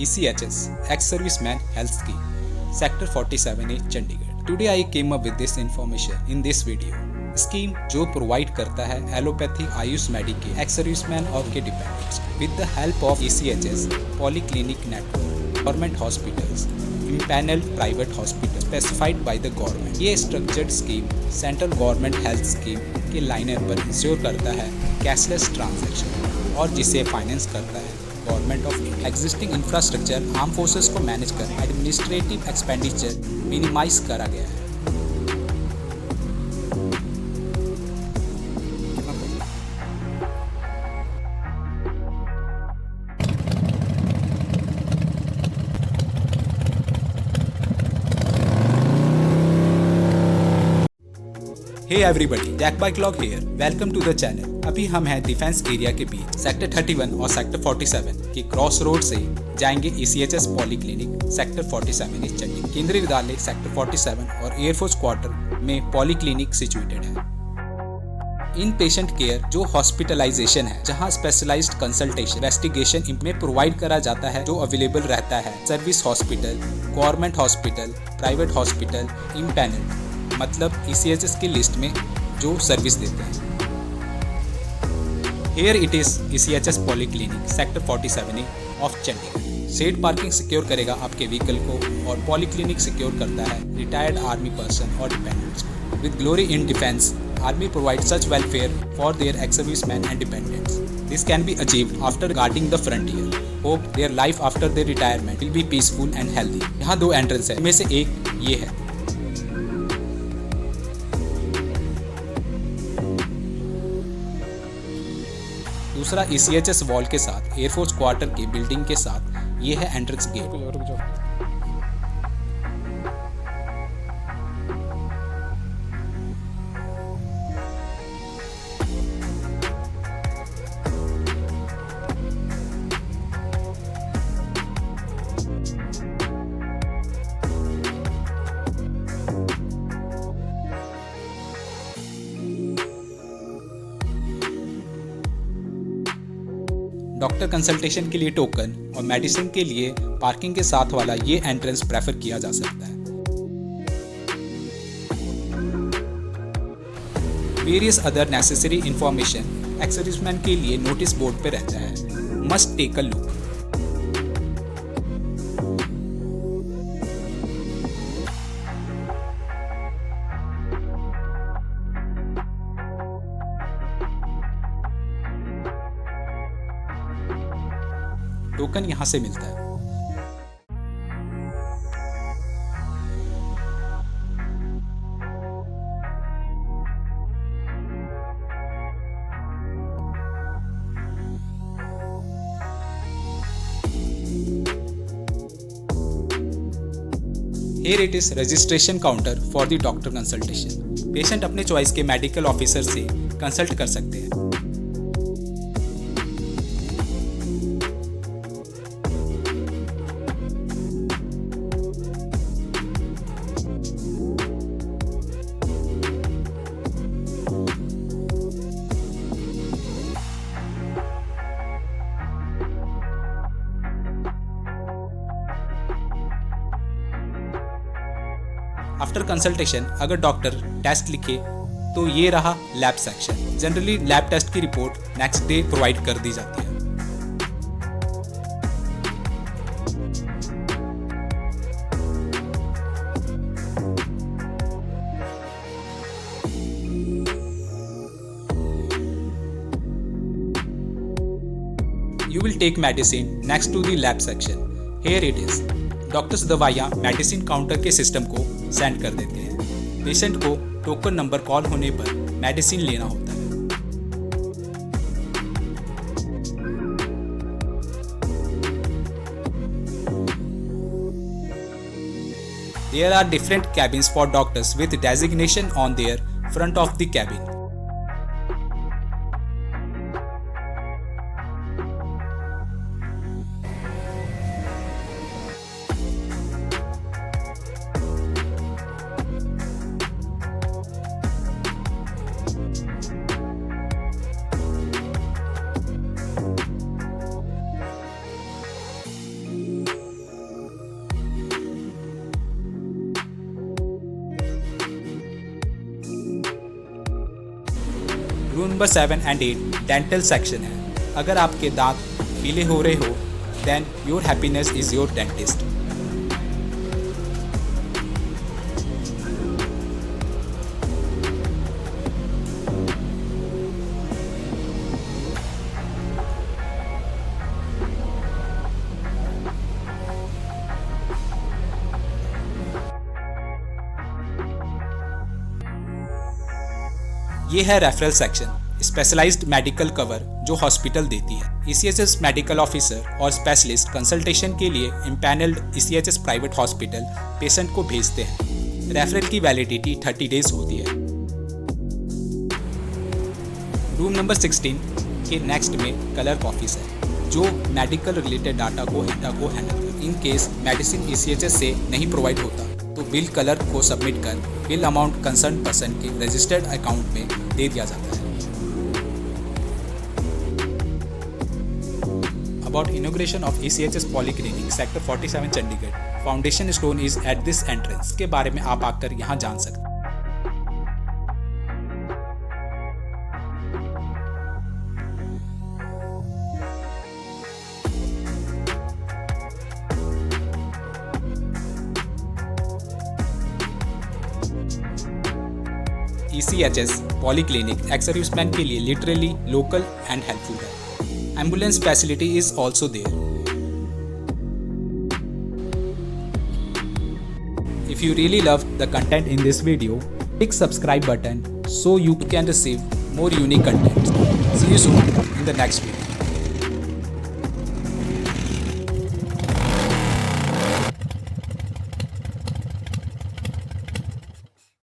ECHS, Ex-Serviceman Health Scheme, Sector 47A, Chandigarh. Today I came up with this information in this video. Scheme जो provide करता है allopathic AYUSH medicare ex serviceman और के dependents with the help of ECHS polyclinic network government hospitals empanelled private hospital specified by the government. ये structured scheme central government health scheme के liner पर insure करता है कैशलेस ट्रांजैक्शन और जिसे finance करता है government of India. Existing infrastructure arm forces को मैनेज कर एडमिनिस्ट्रेटिव एक्सपेंडिचर मिनिमाइज करा गया है। Hey everybody, Jack by Clock here. Welcome to the channel. अभी हम हैं डिफेंस एरिया के बीच सेक्टर 31 और सेक्टर 47 के क्रॉस रोड से जाएंगे ECHS पॉलीक्लिनिक सेक्टर 47 इस चंडीगढ़। केंद्रीय विद्यालय सेक्टर 47 और एयरफोर्स क्वार्टर में पॉलीक्लिनिक सिचुएटेड है। इन पेशेंट केयर जो हॉस्पिटलाइजेशन है जहां स्पेशलाइज्ड कंसल्टेशन इन्वेस्टिगेशन में प्रोवाइड करा जाता है जो अवेलेबल रहता है service hospital, government hospital, private hospital, empanel मतलब ECHS की लिस्ट में जो सर्विस देते हैं। Here it is ECHS polyclinic sector 47A of Chandigarh. Shed parking secure करेगा आपके व्हीकल को और पॉलीक्लिनिक सिक्योर करता है रिटायर्ड आर्मी पर्सन और डिपेंडेंट्स को। With glory in defence, army provide such welfare for their ex-serviceman and dependents. This can be achieved after guarding the frontier. Hope their life after their retirement will be peaceful and healthy. यहाँ 2 entrance है, इनमें से एक ये है। दूसरा ECHS wall के साथ एयरफोर्स क्वार्टर की बिल्डिंग के साथ ये है एंट्रेंस गेट। डॉक्टर कंसल्टेशन के लिए टोकन और मेडिसिन के लिए पार्किंग के साथ वाला ये एंट्रेंस प्रेफर किया जा सकता है। Various other necessary information ex-serviceman के लिए नोटिस बोर्ड पे रहता है। Must take a look. Token यहाँ से मिलता है। Here it is registration counter for the doctor consultation. Patient अपने चॉइस के मेडिकल ऑफिसर से कंसल्ट कर सकते हैं। आफ्टर कंसल्टेशन अगर डॉक्टर टेस्ट लिखे तो ये रहा lab section. Generally lab test की रिपोर्ट नेक्स्ट डे प्रोवाइड कर दी जाती है। You will take medicine next to the lab section. Here it is. Doctors दवाइयाँ मेडिसिन काउंटर के सिस्टम को सेंड कर देते हैं। पेशेंट को टोकन नंबर कॉल होने पर मेडिसिन लेना होता है। There are different cabins for doctors with designation on their front of the cabin. Number 7 and 8 dental section है। अगर आपके दांत पीले हो रहे हो then your happiness is your dentist. ये है referral section, specialised medical cover जो हॉस्पिटल देती है। ECHS मेडिकल ऑफिसर और स्पेशलिस्ट कंसल्टेशन के लिए empanelled ECHS private hospital patient को भेजते हैं। रेफरल की वैलिडिटी 30 डेज होती है। रूम नंबर 16 के नेक्स्ट में क्लर्क ऑफिस है जो मेडिकल रिलेटेड डाटा को हैंडल करता है। इन केस मेडिसिन ECHS से नहीं प्रोवाइड होता तो बिल क्लर्क को सबमिट कर बिल अमाउंट कंसर्न पर्सन के रजिस्टर्ड अकाउंट में दे दिया जाता है। About inauguration of ECHS Polyclinic Sector 47 Chandigarh, foundation stone is at this entrance के बारे में आप आकर यहाँ जान सकते हैं। ECHS पॉलीक्लिनिक एक्स सर्विसमैन के लिए लिटरली लोकल एंड हेल्पफुल है। Ambulance facility is also there. If you really love the content in this video, click subscribe button so you can receive more unique content. See you soon in the next video.